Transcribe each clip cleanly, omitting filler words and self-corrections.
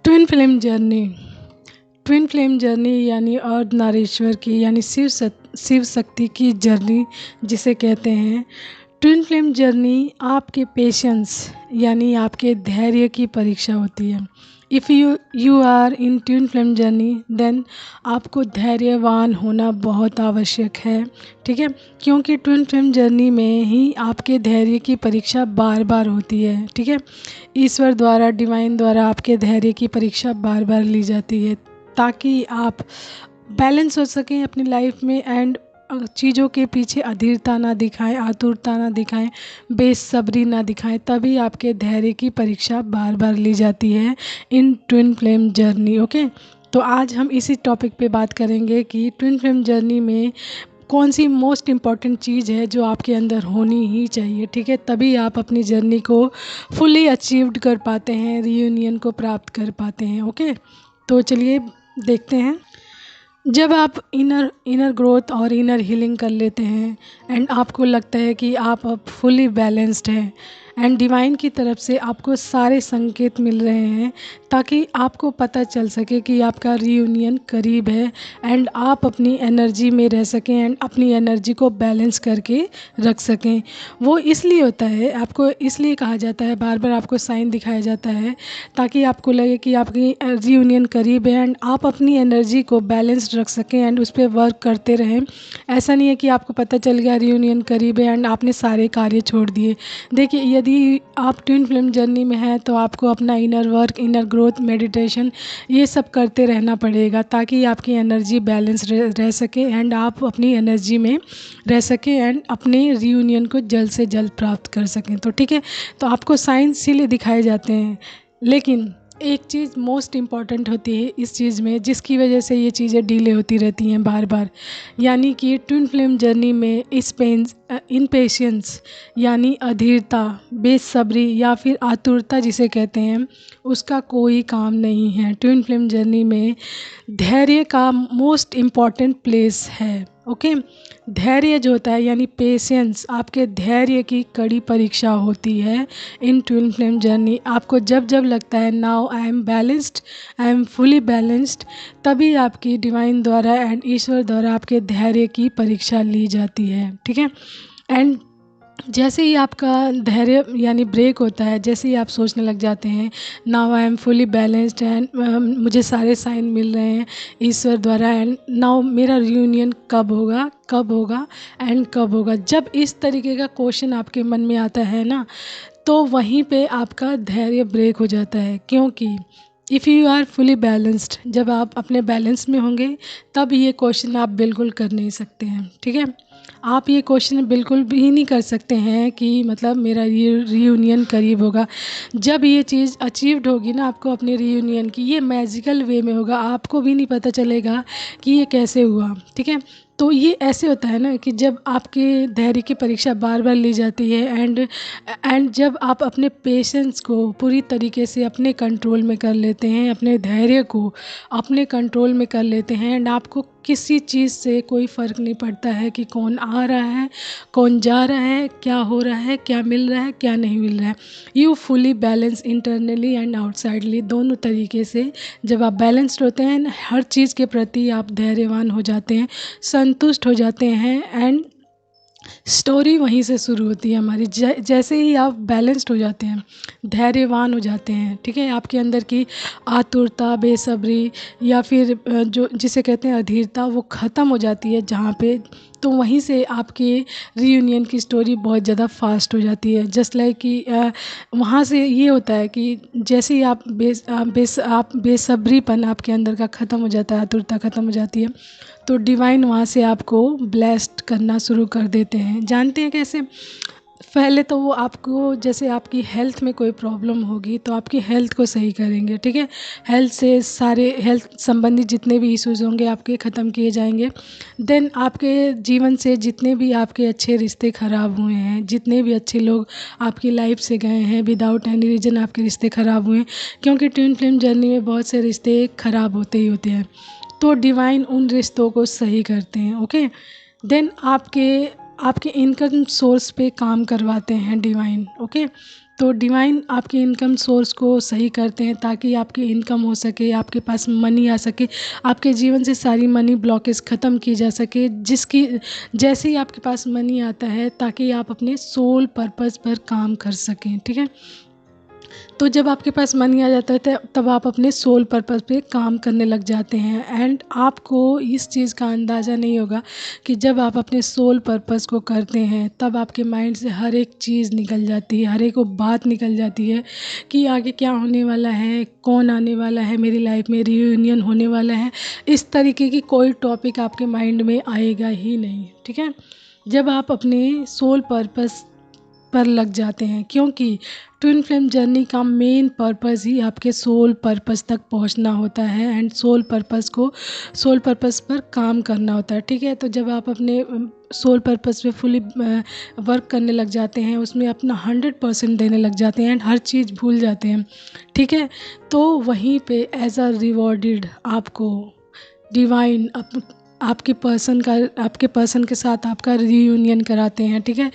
Twin flame journey. Twin flame journey यानी अर्धनारीश्वर की यानी शिव शक्ति की जर्नी जिसे कहते हैं। ट्विन फ्लेम जर्नी आपके पेशेंस यानी आपके धैर्य की परीक्षा होती है। If you are in twin flame journey then आपको धैर्यवान होना बहुत आवश्यक है, ठीक है, क्योंकि ट्विन फ्लेम जर्नी में ही आपके धैर्य की परीक्षा बार बार होती है, ठीक है। ईश्वर द्वारा, डिवाइन द्वारा आपके धैर्य की परीक्षा बार बार ली जाती है ताकि आप बैलेंस हो सकें अपनी लाइफ में एंड चीज़ों के पीछे अधीरता ना दिखाएं, आतुरता ना दिखाएं, बेसब्री ना दिखाएं, तभी आपके धैर्य की परीक्षा बार बार ली जाती है इन ट्विन फ्लेम जर्नी। ओके, तो आज हम इसी टॉपिक पे बात करेंगे कि ट्विन फ्लेम जर्नी में कौन सी मोस्ट इम्पॉर्टेंट चीज़ है जो आपके अंदर होनी ही चाहिए, ठीक है, तभी आप अपनी जर्नी को फुली अचीव्ड कर पाते हैं, रीयूनियन को प्राप्त कर पाते हैं। ओके, तो चलिए देखते हैं। जब आप इनर ग्रोथ और इनर हीलिंग कर लेते हैं एंड आपको लगता है कि आप अब फुली बैलेंस्ड हैं एंड डिवाइन की तरफ से आपको सारे संकेत मिल रहे हैं ताकि आपको पता चल सके कि आपका रीयूनियन करीब है एंड आप अपनी एनर्जी में रह सकें एंड अपनी एनर्जी को बैलेंस करके रख सकें। वो इसलिए होता है, आपको इसलिए कहा जाता है, बार बार आपको साइन दिखाया जाता है ताकि आपको लगे कि आपकी रीयूनियन करीब है एंड आप अपनी एनर्जी को बैलेंस्ड रख सकें एंड उस पर वर्क करते रहें। ऐसा नहीं है कि आपको पता चल गया रीयूनियन करीब है एंड आपने सारे कार्य छोड़ दिए। देखिए, यदि आप ट्विन फ्लेम जर्नी में हैं तो आपको अपना inner work, inner growth, meditation ये सब करते रहना पड़ेगा ताकि आपकी एनर्जी बैलेंस रह सके एंड आप अपनी एनर्जी में रह सकें एंड अपने रीयूनियन को जल्द से जल्द प्राप्त कर सकें। तो ठीक है, तो आपको साइंस इसीलिए दिखाए जाते हैं, लेकिन एक चीज़ मोस्ट इम्पॉर्टेंट होती है इस चीज़ में जिसकी वजह से ये चीज़ें डीले होती रहती हैं बार बार, यानी कि ट्विन फ्लेम जर्नी में इम्पेशेंस यानी अधीरता, बेसब्री या फिर आतुरता जिसे कहते हैं, उसका कोई काम नहीं है। ट्विन फ्लेम जर्नी में धैर्य का मोस्ट इम्पॉर्टेंट प्लेस है। ओके, धैर्य जो होता है यानी पेशेंस, आपके धैर्य की कड़ी परीक्षा होती है इन ट्विन फ्लेम जर्नी। आपको जब जब लगता है now I am balanced, I am fully balanced, तभी आपकी डिवाइन द्वारा एंड ईश्वर द्वारा आपके धैर्य की परीक्षा ली जाती है, ठीक है। एंड जैसे ही आपका धैर्य यानी ब्रेक होता है, जैसे ही आप सोचने लग जाते हैं now I am fully balanced and मुझे सारे साइन मिल रहे हैं ईश्वर द्वारा एंड नाउ मेरा रियूनियन कब होगा, कब होगा एंड कब होगा, जब इस तरीके का क्वेश्चन आपके मन में आता है ना, तो वहीं पे आपका धैर्य ब्रेक हो जाता है। क्योंकि if you are fully balanced, जब आप अपने बैलेंस में होंगे तब ये क्वेश्चन आप बिल्कुल कर नहीं सकते हैं, ठीक है। आप ये क्वेश्चन बिल्कुल भी नहीं कर सकते हैं कि मतलब मेरा ये रीयूनियन करीब होगा। जब ये चीज़ अचीव्ड होगी ना आपको अपने रीयूनियन की, ये मैजिकल वे में होगा, आपको भी नहीं पता चलेगा कि ये कैसे हुआ, ठीक है। तो ये ऐसे होता है ना कि जब आपके धैर्य की परीक्षा बार बार ली जाती है एंड जब आप अपने पेशेंस को पूरी तरीके से अपने कंट्रोल में कर लेते हैं, अपने धैर्य को अपने कंट्रोल में कर लेते हैं एंड आपको किसी चीज़ से कोई फ़र्क नहीं पड़ता है कि कौन आ रहा है, कौन जा रहा है, क्या हो रहा है, क्या मिल रहा है, क्या नहीं मिल रहा है। You fully balance internally and outsidely, दोनों तरीके से जब आप बैलेंस्ड होते हैं, हर चीज़ के प्रति आप धैर्यवान हो जाते हैं, संतुष्ट हो जाते हैं एंड स्टोरी वहीं से शुरू होती है हमारी। जैसे ही आप बैलेंस्ड हो जाते हैं, धैर्यवान हो जाते हैं, ठीक है, आपके अंदर की आतुरता, बेसब्री या फिर जो जिसे कहते हैं अधीरता, वो ख़त्म हो जाती है जहाँ पे, तो वहीं से आपकी रीयूनियन की स्टोरी बहुत ज़्यादा फास्ट हो जाती है। जस्ट लाइक कि वहाँ से ये होता है कि जैसे ही आप बेसब्रीपन आपके अंदर का ख़त्म हो जाता है, आतुरता ख़त्म हो जाती है, तो डिवाइन वहाँ से आपको ब्लेस्ड करना शुरू कर देते हैं। जानते हैं कैसे? पहले तो वो आपको, जैसे आपकी हेल्थ में कोई प्रॉब्लम होगी तो आपकी हेल्थ को सही करेंगे, ठीक है। हेल्थ से सारे हेल्थ संबंधित जितने भी इश्यूज़ होंगे आपके ख़त्म किए जाएंगे। देन आपके जीवन से जितने भी आपके अच्छे रिश्ते ख़राब हुए हैं, जितने भी अच्छे लोग आपकी लाइफ से गए हैं विदाउट एनी रीज़न, आपके रिश्ते ख़राब हुए हैं, क्योंकि ट्विन फ्लेम जर्नी में बहुत से रिश्ते ख़राब होते ही होते हैं, तो डिवाइन उन रिश्तों को सही करते हैं। ओके, देन आपके इनकम सोर्स पे काम करवाते हैं डिवाइन। ओके, तो डिवाइन आपके इनकम सोर्स को सही करते हैं ताकि आपकी इनकम हो सके, आपके पास मनी आ सके, आपके जीवन से सारी मनी ब्लॉकेज ख़त्म की जा सके, जिसकी जैसे ही आपके पास मनी आता है ताकि आप अपने सोल पर्पस पर काम कर सकें। ठीक है, तो जब आपके पास मनी आ जाता है तब आप अपने सोल पर्पस पे काम करने लग जाते हैं। एंड आपको इस चीज़ का अंदाज़ा नहीं होगा कि जब आप अपने सोल पर्पस को करते हैं तब आपके माइंड से हर एक चीज़ निकल जाती है, हर एक वो बात निकल जाती है कि आगे क्या होने वाला है, कौन आने वाला है मेरी लाइफ में, रियूनियन होने वाला है। इस तरीके की कोई टॉपिक आपके माइंड में आएगा ही नहीं। ठीक है, जब आप अपने सोल पर्पस पर लग जाते हैं, क्योंकि ट्विन फ्लेम जर्नी का मेन पर्पस ही आपके सोल पर्पस तक पहुंचना होता है एंड सोल पर्पस पर काम करना होता है। ठीक है, तो जब आप अपने सोल पर्पस पे फुली वर्क करने लग जाते हैं, उसमें अपना 100% देने लग जाते हैं एंड हर चीज़ भूल जाते हैं। ठीक है, तो वहीं पे एज अ रिवॉर्डेड आपको डिवाइन आपके पर्सन के साथ आपका रीयूनियन कराते हैं। ठीक है,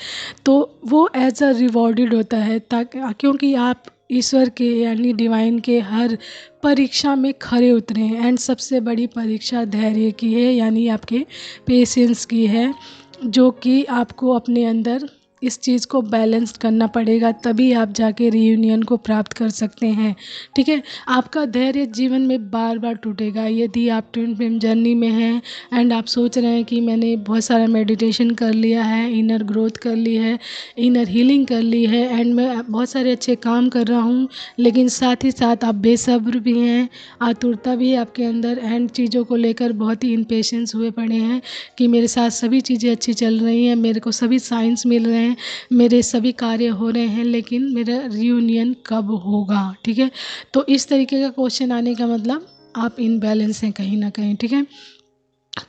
तो वो एज अ रिवॉर्डेड होता है ताकि क्योंकि आप ईश्वर के यानी डिवाइन के हर परीक्षा में खरे उतरे हैं। एंड सबसे बड़ी परीक्षा धैर्य की है, यानी आपके पेशेंस की है, जो कि आपको अपने अंदर इस चीज़ को बैलेंस करना पड़ेगा, तभी आप जाके रीयूनियन को प्राप्त कर सकते हैं। ठीक है, आपका धैर्य जीवन में बार बार टूटेगा यदि आप ट्विन फ्लेम जर्नी में हैं एंड आप सोच रहे हैं कि मैंने बहुत सारा मेडिटेशन कर लिया है, इनर ग्रोथ कर ली है, इनर हीलिंग कर ली है एंड मैं बहुत सारे अच्छे काम कर रहा हूँ, लेकिन साथ ही साथ आप बेसब्र भी हैं, आतुरता भी है आपके अंदर एंड चीज़ों को लेकर बहुत ही इम्पेशेंस हुए पड़े हैं कि मेरे साथ सभी चीज़ें अच्छी चल रही हैं, मेरे को सभी साइंस मिल रहे हैं, मेरे सभी कार्य हो रहे हैं, लेकिन मेरा रियूनियन कब होगा। ठीक है, तो इस तरीके का क्वेश्चन आने का मतलब आप इनबैलेंस हैं कहीं ना कहीं। ठीक है,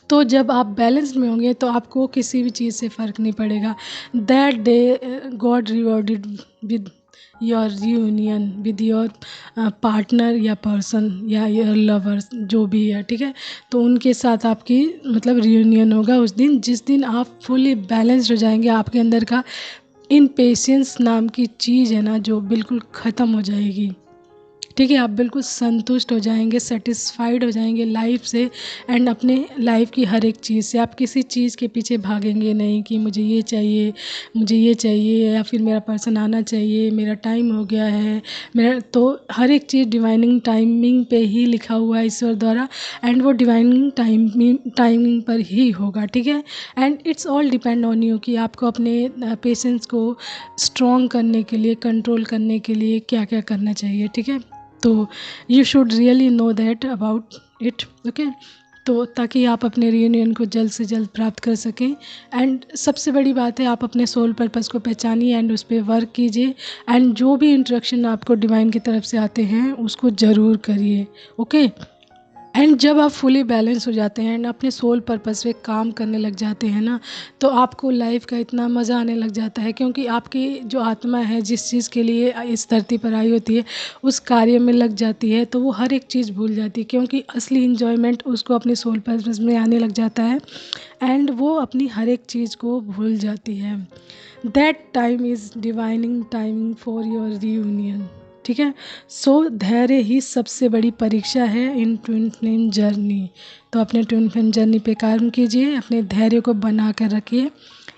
तो जब आप बैलेंस में होंगे तो आपको किसी भी चीज़ से फ़र्क नहीं पड़ेगा। That day God rewarded with your reunion with your partner या पर्सन या योर लवर्स जो भी है। ठीक है, तो उनके साथ आपकी मतलब रियूनियन होगा उस दिन, जिस दिन आप फुली बैलेंस्ड हो जाएंगे। आपके अंदर का इम्पेशेंस नाम की चीज़ है ना, जो बिल्कुल ख़त्म हो जाएगी। ठीक है, आप बिल्कुल संतुष्ट हो जाएंगे, सेटिस्फाइड हो जाएंगे लाइफ से एंड अपने लाइफ की हर एक चीज़ से। आप किसी चीज़ के पीछे भागेंगे नहीं कि मुझे ये चाहिए, मुझे ये चाहिए, या फिर मेरा पर्सन आना चाहिए, मेरा टाइम हो गया है, मेरा तो हर एक चीज़ डिवाइनिंग टाइमिंग पे ही लिखा हुआ है ईश्वर द्वारा एंड वो डिवाइनिंग टाइमिंग पर ही होगा। ठीक है, and it's all depend on you कि आपको अपने पेशेंस को स्ट्रॉन्ग करने के लिए, कंट्रोल करने के लिए क्या क्या करना चाहिए। ठीक है, तो you should really know that about it. Okay, तो ताकि आप अपने रियूनियन को जल्द से जल्द प्राप्त कर सकें। एंड सबसे बड़ी बात है, आप अपने सोल पर्पस को पहचानिए एंड उस पर वर्क कीजिए एंड जो भी इंस्ट्रक्शन आपको डिवाइन की तरफ से आते हैं उसको ज़रूर करिए। ओके, एंड जब आप फुली बैलेंस हो जाते हैं एंड अपने सोल पर्पस पे काम करने लग जाते हैं ना, तो आपको लाइफ का इतना मज़ा आने लग जाता है, क्योंकि आपकी जो आत्मा है जिस चीज़ के लिए इस धरती पर आई होती है उस कार्य में लग जाती है, तो वो हर एक चीज़ भूल जाती है, क्योंकि असली इन्जॉयमेंट उसको अपने सोल पर्पस में आने लग जाता है एंड वो अपनी हर एक चीज़ को भूल जाती है। That time is divining timing for your reunion. ठीक है, सो धैर्य ही सबसे बड़ी परीक्षा है इन ट्विन फ्लेम जर्नी। तो अपने ट्विन फ्लेम जर्नी पे काम कीजिए, अपने धैर्य को बना कर रखिए,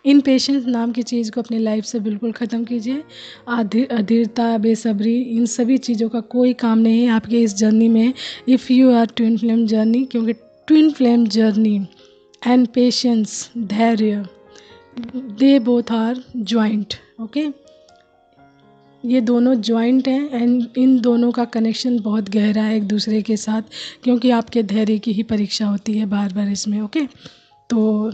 इन पेशेंस नाम की चीज़ को अपनी लाइफ से बिल्कुल ख़त्म कीजिए। अधीरता, बेसब्री, इन सभी चीज़ों का कोई काम नहीं है आपके इस जर्नी में, if you are twin flame journey. क्योंकि twin flame journey and patience, धैर्य, they both are joint. Okay, ये दोनों ज्वाइंट हैं एंड इन दोनों का कनेक्शन बहुत गहरा है एक दूसरे के साथ, क्योंकि आपके धैर्य की ही परीक्षा होती है बार बार इसमें। ओके, तो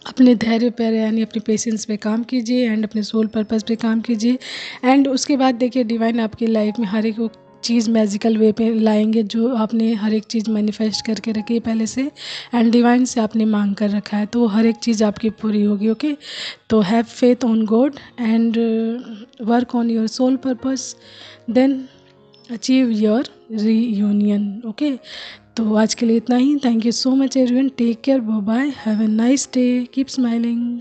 अपने धैर्य पर यानी अपने पेशेंस पे काम कीजिए एंड अपने सोल पर्पस पे काम कीजिए एंड उसके बाद देखिए डिवाइन आपकी लाइफ में हर एक वो चीज़ मैजिकल वे पे लाएंगे जो आपने हर एक चीज़ मैनिफेस्ट करके रखी है पहले से एंड डिवाइन से आपने मांग कर रखा है, तो हर एक चीज़ आपकी पूरी होगी। ओके, तो have faith on God and work on your soul purpose, then achieve your reunion. Okay, तो आज के लिए इतना ही। Thank you so much everyone, take care, bye bye, have a nice day, keep smiling.